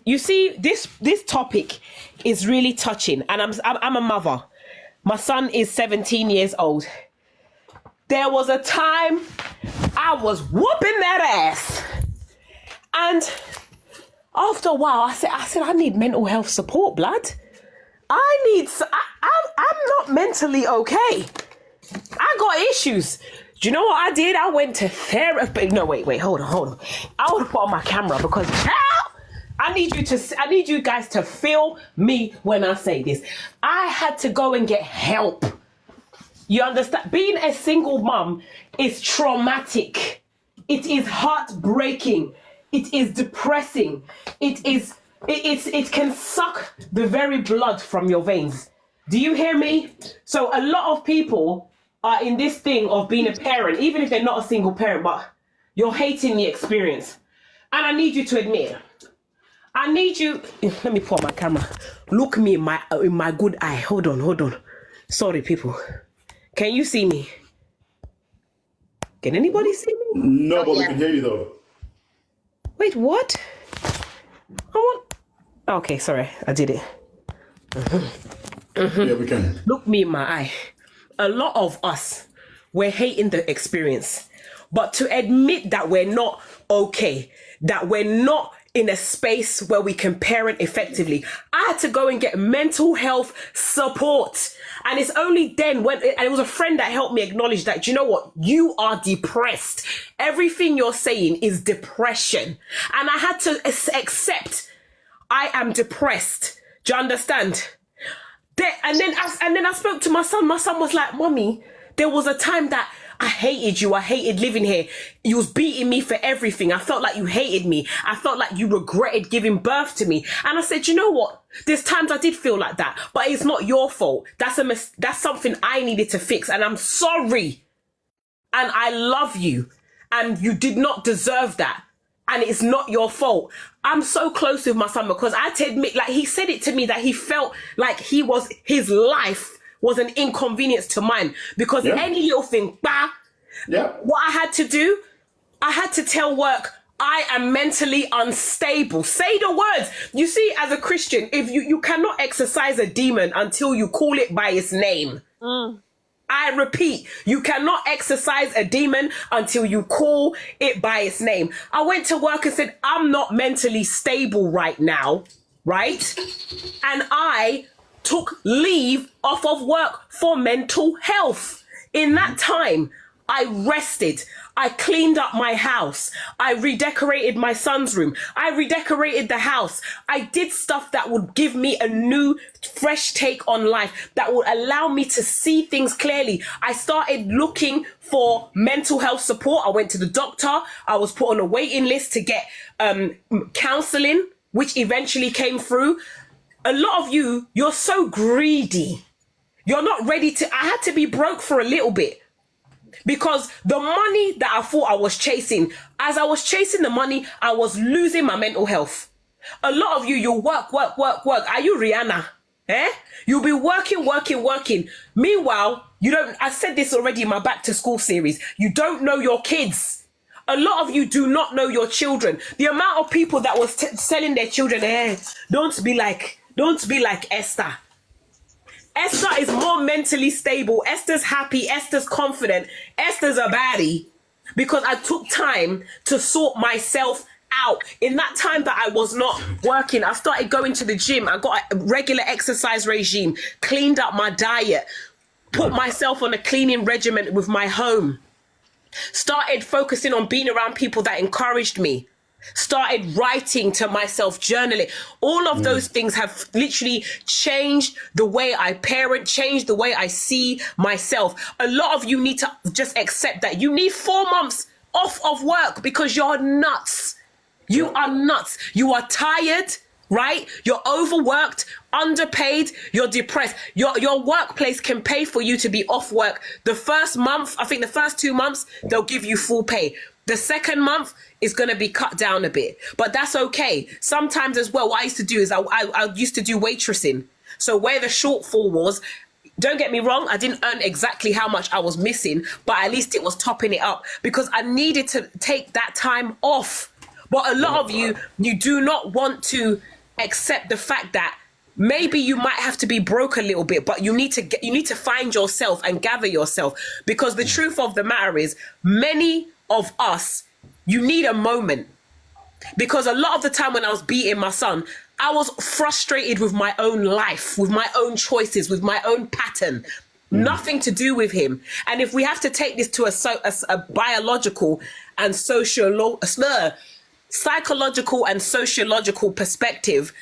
you see, this topic is really touching, and I'm a mother. My son is 17 years old. There was a time I was whooping that ass, and after a while, I said, I need mental health support, blood. I'm not mentally okay. I got issues. Do you know what I did? I went to therapy. No, wait, hold on. I want to put on my camera because I need you guys to feel me when I say this. I had to go and get help. You understand? Being a single mum is traumatic. It is heartbreaking. It is depressing. It can suck the very blood from your veins. Do you hear me? So a lot of people are in this thing of being a parent, even if they're not a single parent, but you're hating the experience. And I need you to admit, let me put on my camera. Look me in my good eye. Hold on. Sorry, people. Can you see me? Can anybody see me? No, but we can hear you though. Wait, what? Okay, sorry, I did it. Yeah, we can. Look me in my eye. A lot of us, we're hating the experience. But to admit that we're not okay, that we're not in a space where we can parent effectively, I had to go and get mental health support. And it's only then and it was a friend that helped me acknowledge that, you know what, you are depressed. Everything you're saying is depression. And I had to accept I am depressed. Do you understand? And then I spoke to my son. My son was like, Mommy, there was a time that I hated you. I hated living here. You was beating me for everything. I felt like you hated me. I felt like you regretted giving birth to me. And I said, you know what? There's times I did feel like that, but it's not your fault. That's something I needed to fix. And I'm sorry. And I love you. And you did not deserve that. And it's not your fault. I'm so close with my son because I had to admit, like, he said it to me that he felt like his life was an inconvenience to mine because any little thing, what I had to do, I had to tell work, I am mentally unstable. Say the words. You see, as a Christian, if you cannot exorcise a demon until you call it by its name. I repeat, you cannot exorcise a demon until you call it by its name. I went to work and said, I'm not mentally stable right now, right? And I took leave off of work for mental health. In that time, I rested. I cleaned up my house. I redecorated my son's room. I redecorated the house. I did stuff that would give me a new, fresh take on life, that would allow me to see things clearly. I started looking for mental health support. I went to the doctor. I was put on a waiting list to get counseling, which eventually came through. A lot of you're so greedy. You're not ready to, I had to be broke for a little bit. Because the money that I thought I was chasing, as I was chasing the money, I was losing my mental health. A lot of you'll work. Are you Rihanna? You'll be working. Meanwhile, I said this already in my back to school series. You don't know your kids. A lot of you do not know your children. The amount of people that was selling their children, don't be like Esther. Esther is more mentally stable. Esther's happy. Esther's confident. Esther's a baddie because I took time to sort myself out. In that time that I was not working, I started going to the gym. I got a regular exercise regime, cleaned up my diet, put myself on a cleaning regimen with my home, started focusing on being around people that encouraged me. Started writing to myself, journaling. All of those things have literally changed the way I parent, changed the way I see myself. A lot of you need to just accept that you need 4 months off of work because you're nuts. You are nuts. You are tired, right? You're overworked, underpaid, you're depressed. Your workplace can pay for you to be off work. The first month, I think the first 2 months, they'll give you full pay. The second month is going to be cut down a bit, but that's okay. Sometimes as well, what I used to do is I used to do waitressing. So where the shortfall was, don't get me wrong, I didn't earn exactly how much I was missing, but at least it was topping it up because I needed to take that time off. But a lot of you do not want to accept the fact that maybe you might have to be broke a little bit, but you need to find yourself and gather yourself. Because the truth of the matter is, many of us, you need a moment. Because a lot of the time when I was beating my son, I was frustrated with my own life, with my own choices, with my own pattern. Nothing to do with him. And if we have to take this to a biological and psychological and sociological perspective,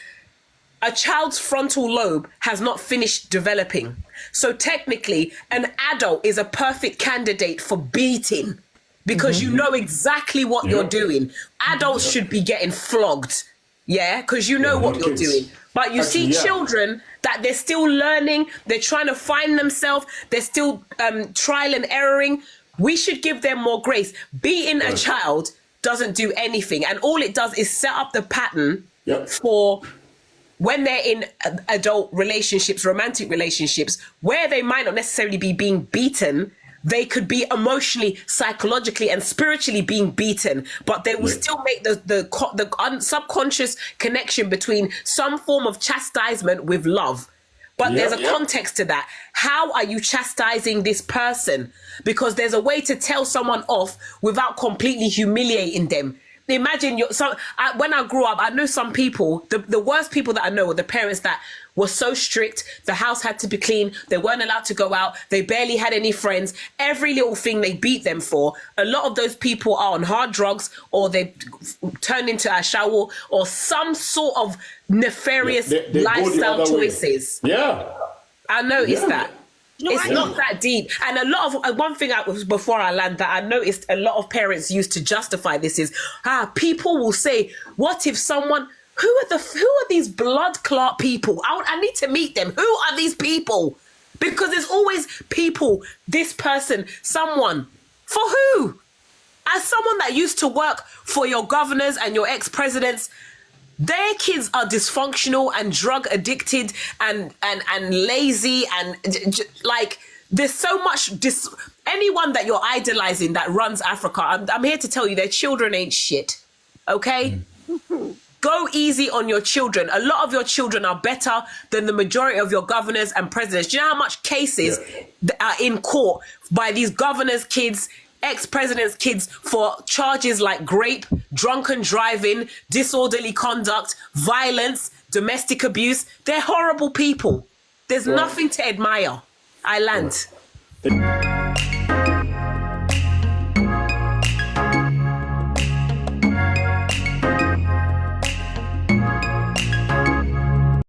a child's frontal lobe has not finished developing. So technically, an adult is a perfect candidate for beating because you know exactly what you're doing. Adults should be getting flogged, because you know what you're doing. But you see children that they're still learning, they're trying to find themselves, they're still trial and erroring. We should give them more grace. Beating a child doesn't do anything. And all it does is set up the pattern for when they're in adult relationships, romantic relationships, where they might not necessarily be being beaten, they could be emotionally, psychologically, and spiritually being beaten, but they will still make the subconscious connection between some form of chastisement with love. But there's a context to that. How are you chastising this person? Because there's a way to tell someone off without completely humiliating them. Imagine when I grew up, I knew some people, the worst people that I know were the parents that were so strict. The house had to be clean. They weren't allowed to go out. They barely had any friends. Every little thing they beat them for. A lot of those people are on hard drugs, or they turned into a shower or some sort of nefarious lifestyle choices. I noticed that. It's not that deep. And a lot of one thing before I land that I noticed a lot of parents used to justify this is people will say, what if someone who are these blood clot people? I need to meet them. Who are these people? Because there's always people, this person, someone. For who? As someone that used to work for your governors and your ex-presidents, their kids are dysfunctional and drug addicted and lazy and like there's so much anyone that you're idolizing that runs Africa, I'm here to tell you their children ain't shit. Okay? Go easy on your children. A lot of your children are better than the majority of your governors and presidents. Do you know how much cases that are in court by these governors' kids, ex-president's kids for charges like rape, drunken driving, disorderly conduct, violence, domestic abuse? They're horrible people. There's nothing to admire. I land.